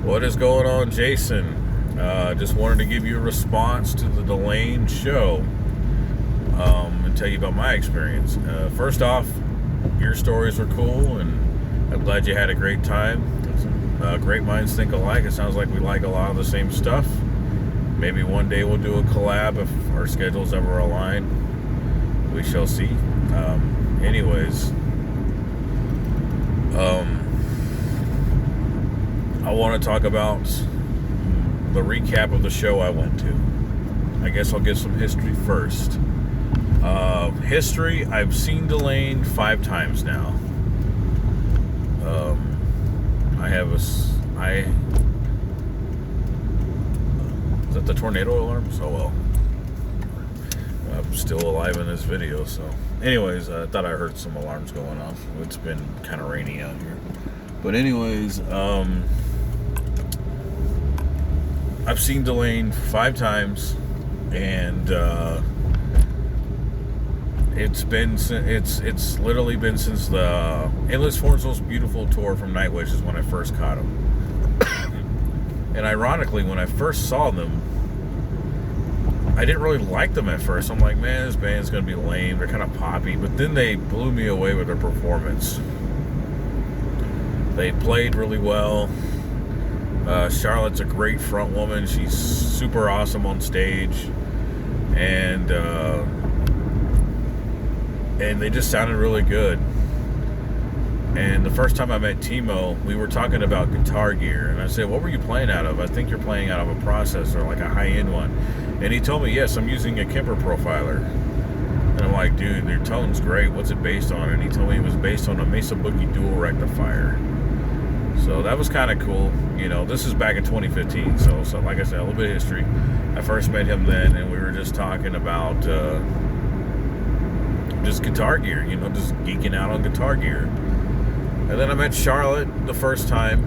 What is going on, Jason? Just wanted to give you a response to the Delain show and tell you about my experience. First off, your stories were cool, and I'm glad you had a great time. Great minds think alike. It sounds like we like a lot of the same stuff. Maybe one day we'll do a collab if our schedules ever align. We shall see. Anyways, I want to talk about the recap of the show I went to. I guess I'll give some history first. History, I've seen Delain 5 times now. Is that the tornado alarm? So well. I'm still alive in this video, so. Anyways, I thought I heard some alarms going off. It's been kind of rainy out here. But anyways, I've seen Delain 5 times, and it's literally been since the Endless Forms Most Beautiful tour from Nightwish is when I first caught them. And ironically, when I first saw them, I didn't really like them at first. I'm like, man, this band's gonna be lame. They're kind of poppy, but then they blew me away with their performance. They played really well. Charlotte's a great front woman. She's super awesome on stage, and they just sounded really good. And the first time I met Timo, we were talking about guitar gear, and I said, what were you playing out of? I think you're playing out of a processor, like a high-end one. And he told me, yes, I'm using a Kemper Profiler. And I'm like, dude, your tone's great. What's it based on? And he told me it was based on a Mesa Boogie dual rectifier. So that was kind of cool. You know, this is back in 2015. So like I said, a little bit of history. I first met him then, and we were just talking about just guitar gear, you know, just geeking out on guitar gear. And then I met Charlotte the first time.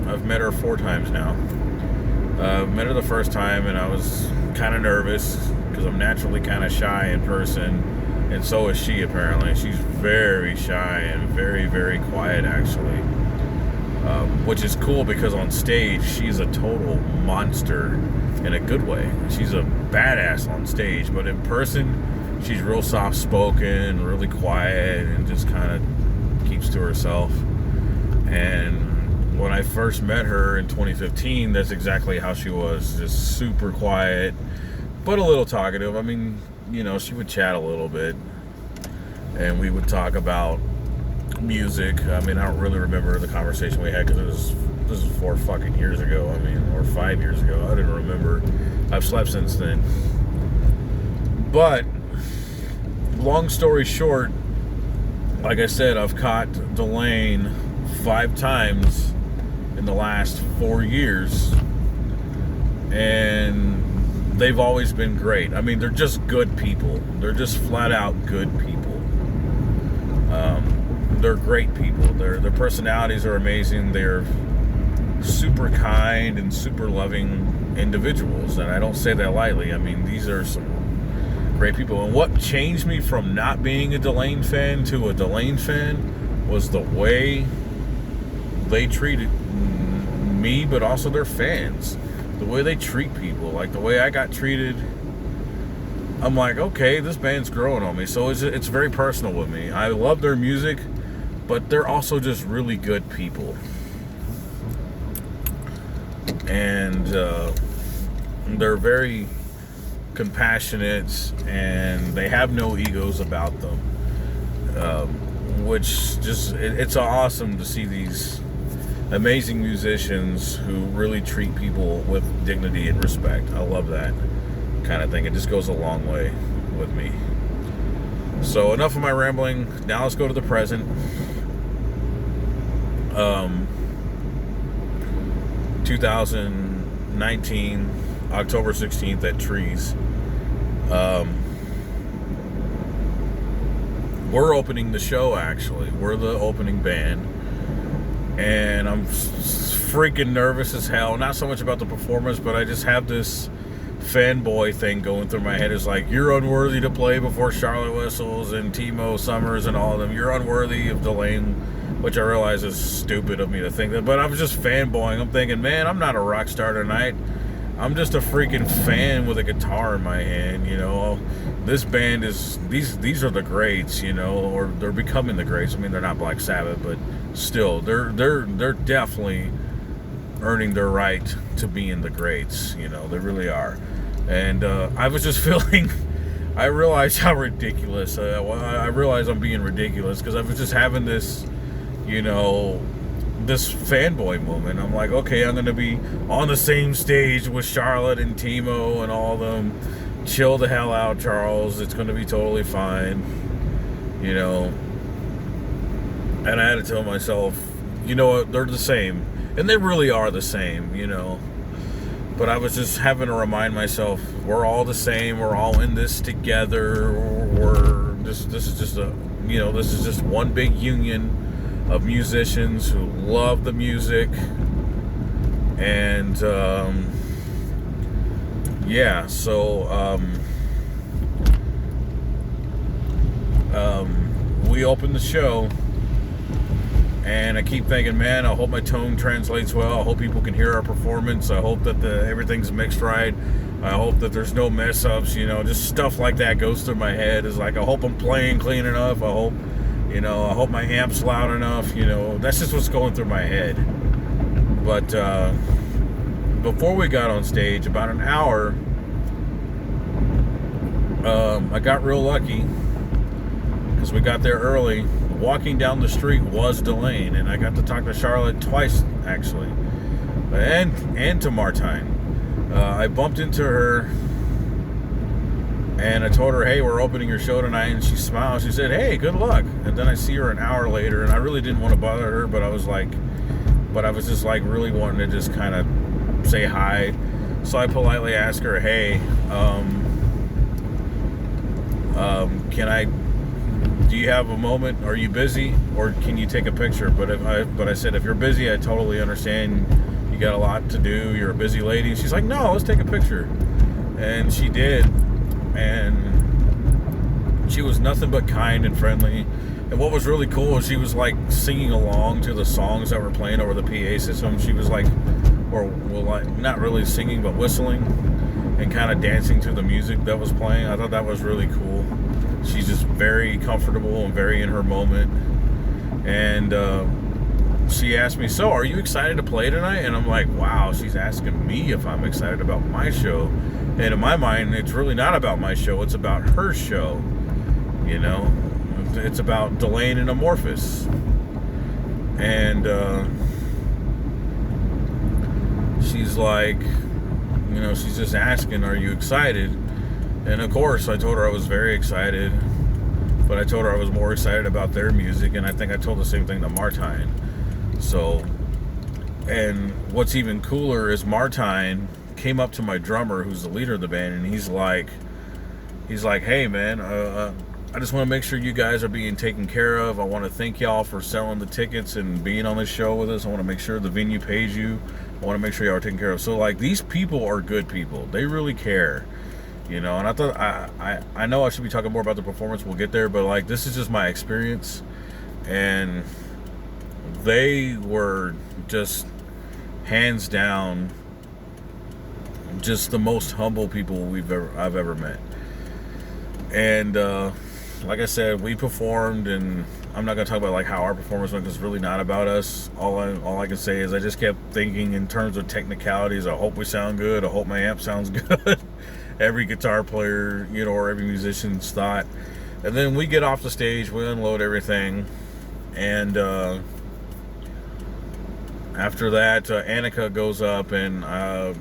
I've met her 4 times now. Met her the first time, and I was kind of nervous because I'm naturally kind of shy in person, and so is she apparently. She's very shy and very, very quiet actually, which is cool because on stage she's a total monster in a good way. She's a badass on stage, but in person she's real soft-spoken, really quiet, and just kind of keeps to herself. And when I first met her in 2015, that's exactly how she was, just super quiet, but a little talkative. I mean, you know, she would chat a little bit, and we would talk about music. I mean, I don't really remember the conversation we had because this was 4 fucking years ago. I mean, or 5 years ago. I didn't remember. I've slept since then. But long story short, like I said, I've caught Delain 5 times in the last 4 years, and they've always been great. I mean, they're just good people. They're just flat out good people. They're great people. Their personalities are amazing. They're super kind and super loving individuals, and I don't say that lightly. I mean, these are some great people. And what changed me from not being a Delain fan to a Delain fan was the way they treated me, but also their fans. The way they treat people, like the way I got treated. I'm like, okay, this band's growing on me. So it's very personal with me. I love their music, but they're also just really good people. And they're very compassionate, and they have no egos about them, which just it's awesome to see these amazing musicians who really treat people with dignity and respect. I love that kind of thing. It just goes a long way with me. So enough of my rambling. Now let's go to the present. 2019 October 16th at Trees. We're opening the show, actually. We're the opening band. And I'm freaking nervous as hell. Not so much about the performance, but I just have this fanboy thing going through my head. It's like, you're unworthy to play before Charlotte Whistles and Timo Summers and all of them. You're unworthy of Delain which I realize is stupid of me to think that, but I was just fanboying. I'm thinking, man, I'm not a rock star tonight. I'm just a freaking fan with a guitar in my hand, you know. This band is, these are the greats, you know, or they're becoming the greats. I mean, they're not Black Sabbath, but still, they're definitely earning their right to being the greats, you know. They really are. And I was just feeling, I realized how ridiculous, I realized I'm being ridiculous, because I was just having this, you know, this fanboy moment. I'm like, okay, I'm going to be on the same stage with Charlotte and Timo and all of them. Chill the hell out, Charles. It's going to be totally fine. You know. And I had to tell myself, you know what, they're the same. And they really are the same, you know. But I was just having to remind myself, we're all the same. We're all in this together. This is just a, you know, this is just one big union of musicians who love the music. And yeah, so we opened the show, and I keep thinking, man, I hope my tone translates well. I hope people can hear our performance. I hope that everything's mixed right. I hope that there's no mess ups, you know, just stuff like that goes through my head. Is like, I hope I'm playing clean enough. I hope, you know, I hope my amp's loud enough, you know. That's just what's going through my head. But before we got on stage, about an hour, I got real lucky because we got there early. Walking down the street was Delain, and I got to talk to Charlotte twice, actually, and to Martine. I bumped into her, and I told her, hey, we're opening your show tonight, and she smiled. She said, hey, good luck. And then I see her an hour later, and I really didn't want to bother her, but I was just like really wanting to just kind of say hi. So I politely asked her, hey, do you have a moment? Are you busy, or can you take a picture? But I said, if you're busy, I totally understand. You got a lot to do. You're a busy lady. And she's like, no, let's take a picture. And she did. And she was nothing but kind and friendly. And what was really cool is she was like singing along to the songs that were playing over the PA system. She was like, like not really singing, but whistling and kind of dancing to the music that was playing. I thought that was really cool. She's just very comfortable and very in her moment. And she asked me, so are you excited to play tonight? And I'm like, wow, she's asking me if I'm excited about my show. And in my mind, it's really not about my show. It's about her show. You know, it's about Delain and Amorphis. And she's like, you know, she's just asking, are you excited? And of course, I told her I was very excited, but I told her I was more excited about their music, and I think I told the same thing to Martine. So, and what's even cooler is Martine came up to my drummer, who's the leader of the band, and he's like, hey man, I just want to make sure you guys are being taken care of. I want to thank y'all for selling the tickets and being on this show with us. I want to make sure the venue pays you. I want to make sure y'all are taken care of. So like, these people are good people. They really care. You know, and I thought I know I should be talking more about the performance. We'll get there, but like, this is just my experience, and they were just hands down just the most humble people I've ever met. And like I said, we performed, and I'm not gonna talk about like how our performance went, because it's really not about us. All I can say is I just kept thinking in terms of technicalities. I hope we sound good. I hope my amp sounds good. Every guitar player, you know, or every musician's thought. And then we get off the stage, we unload everything, and after that, Annika goes up, and I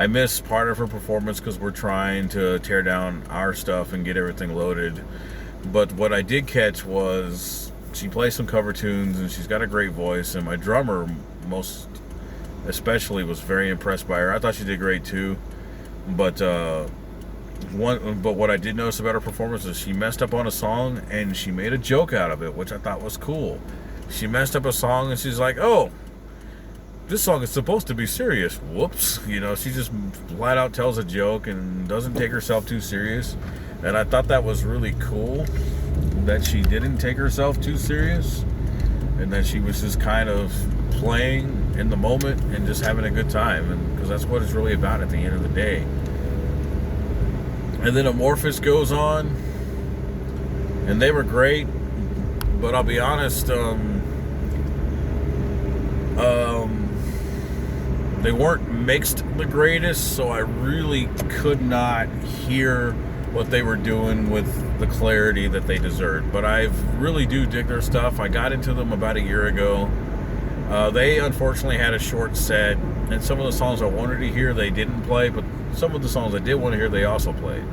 missed part of her performance because we're trying to tear down our stuff and get everything loaded. But what I did catch was she plays some cover tunes, and she's got a great voice, and my drummer most especially was very impressed by her. I thought she did great too. But what I did notice about her performance is she messed up on a song, and she made a joke out of it, which I thought was cool. She messed up a song, and she's like, oh, this song is supposed to be serious. Whoops. You know, she just flat out tells a joke and doesn't take herself too serious. And I thought that was really cool, that she didn't take herself too serious. and that she was just kind of playing in the moment and just having a good time, and because that's what it's really about at the end of the day. And then Amorphis goes on, and they were great, but I'll be honest, they weren't mixed the greatest, so I really could not hear what they were doing with the clarity that they deserved. But I really do dig their stuff. I got into them about a year ago. They unfortunately had a short set, and some of the songs I wanted to hear they didn't play, but some of the songs I did want to hear they also played.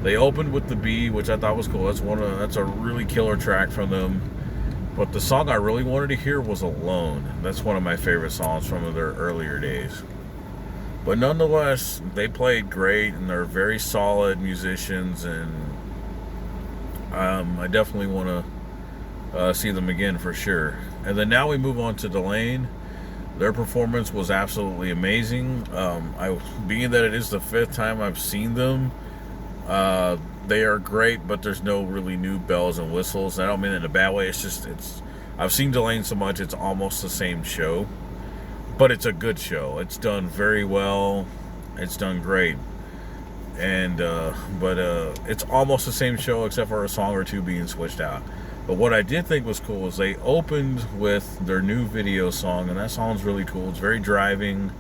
They opened with The Bee, which I thought was cool. That's a really killer track from them. But the song I really wanted to hear was Alone. That's one of my favorite songs from their earlier days. But nonetheless, they played great, and they're very solid musicians, and I definitely want to see them again for sure. And then now we move on to Delain. Their performance was absolutely amazing. Being that it is the 5th time I've seen them, they are great, but there's no really new bells and whistles. I don't mean it in a bad way. I've seen Delain so much, it's almost the same show, but it's a good show. It's done very well. It's done great, and but it's almost the same show except for a song or two being switched out. But what I did think was cool is they opened with their new video song, and that song's really cool. It's very driving.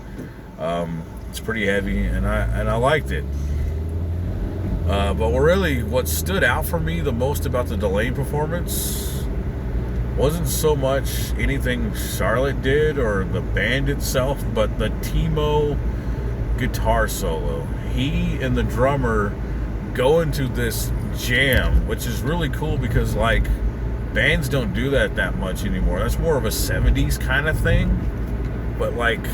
It's pretty heavy, and I liked it. But what stood out for me the most about the Delain performance wasn't so much anything Charlotte did or the band itself, but the Timo guitar solo. He and the drummer go into this jam, which is really cool because, like, bands don't do that much anymore. That's more of a 70s kind of thing. But, like,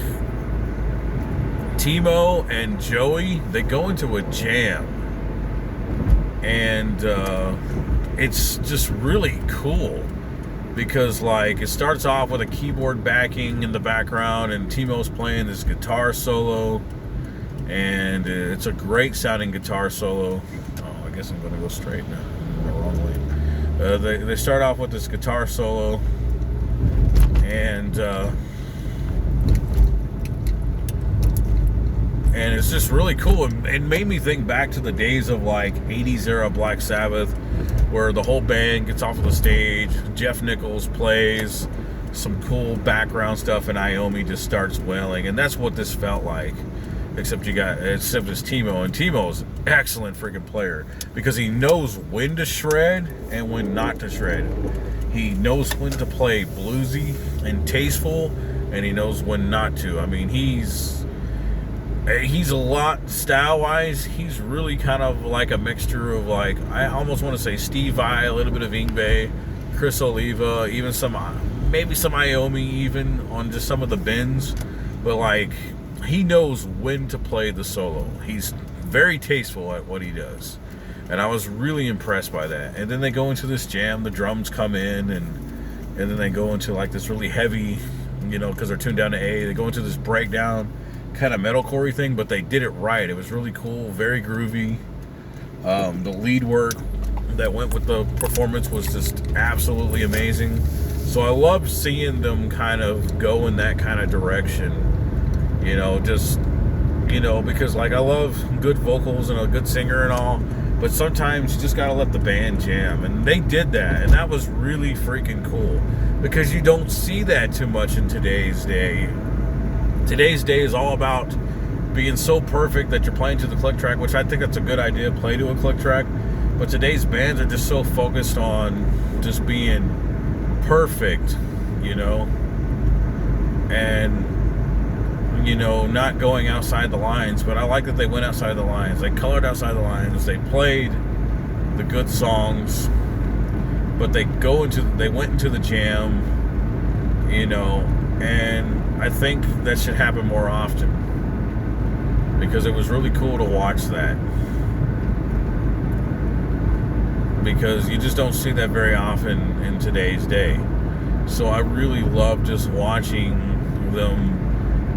Timo and Joey, they go into a jam. And it's just really cool because, like, it starts off with a keyboard backing in the background, and Timo's playing this guitar solo, and it's a great sounding guitar solo. Oh, I guess I'm gonna go straight now. I'm the wrong way. They start off with this guitar solo, and it's just really cool. It made me think back to the days of, like, 80s era Black Sabbath, where the whole band gets off of the stage, Jeff Nichols plays some cool background stuff, and Iommi just starts wailing, and that's what this felt like. Except it's Timo, and Timo's an excellent freaking player because he knows when to shred and when not to shred. He knows when to play bluesy and tasteful, and he knows when not to. I mean, he's a lot style-wise. He's really kind of like a mixture of, like, I almost want to say Steve Vai, a little bit of Yngwie, Chris Oliva, even maybe some Iommi even on just some of the bends. But, like, he knows when to play the solo. He's very tasteful at what he does, and I was really impressed by that. And then they go into this jam. The drums come in, and then they go into, like, this really heavy, because they're tuned down to A. They go into this breakdown kind of metalcore thing, but they did it right. It was really cool, very groovy. The lead work that went with the performance was just absolutely amazing. So I loved seeing them kind of go in that kind of direction. Because, like, I love good vocals and a good singer and all, but sometimes you just gotta let the band jam, and they did that, and that was really freaking cool because you don't see that too much in today's day. Today's day is all about being so perfect that you're playing to the click track, which I think that's a good idea, play to a click track. But today's bands are just so focused on just being perfect, and, not going outside the lines. But I like that they went outside the lines. They colored outside the lines. They played the good songs, but they went into the jam, and I think that should happen more often because it was really cool to watch that, because you just don't see that very often in today's day. So I really love just watching them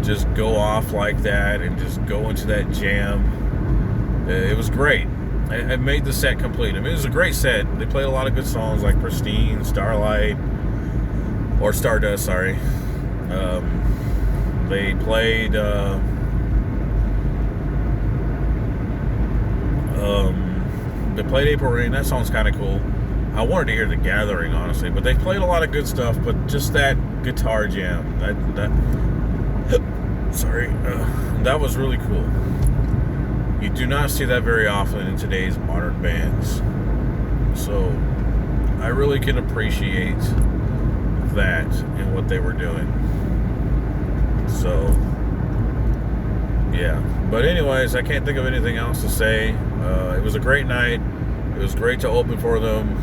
just go off like that and just go into that jam. It was great. It made the set complete. I mean, it was a great set. They played a lot of good songs like Pristine, Starlight, or Stardust, sorry. They played April Rain. That song's kind of cool. I wanted to hear The Gathering, honestly, but they played a lot of good stuff. But just that guitar jam, that was really cool. You do not see that very often in today's modern bands, so I really can appreciate that and what they were doing. So yeah, but anyways, I can't think of anything else to say. It was a great night. It was great to open for them.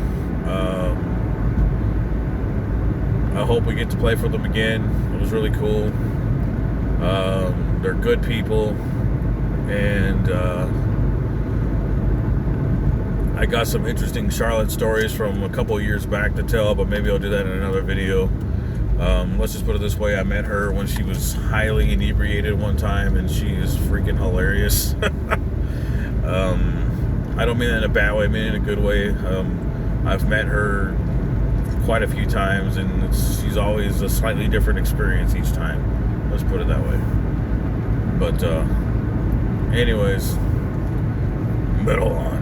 I hope we get to play for them again. It was really cool. They're good people, and I got some interesting Charlotte stories from a couple years back to tell, but maybe I'll do that in another video. Let's just put it this way: I met her when she was highly inebriated one time, and she is freaking hilarious. I don't mean that in a bad way, I mean it in a good way. I've met her quite a few times, and she's always a slightly different experience each time. Let's put it that way. But anyways, metal on.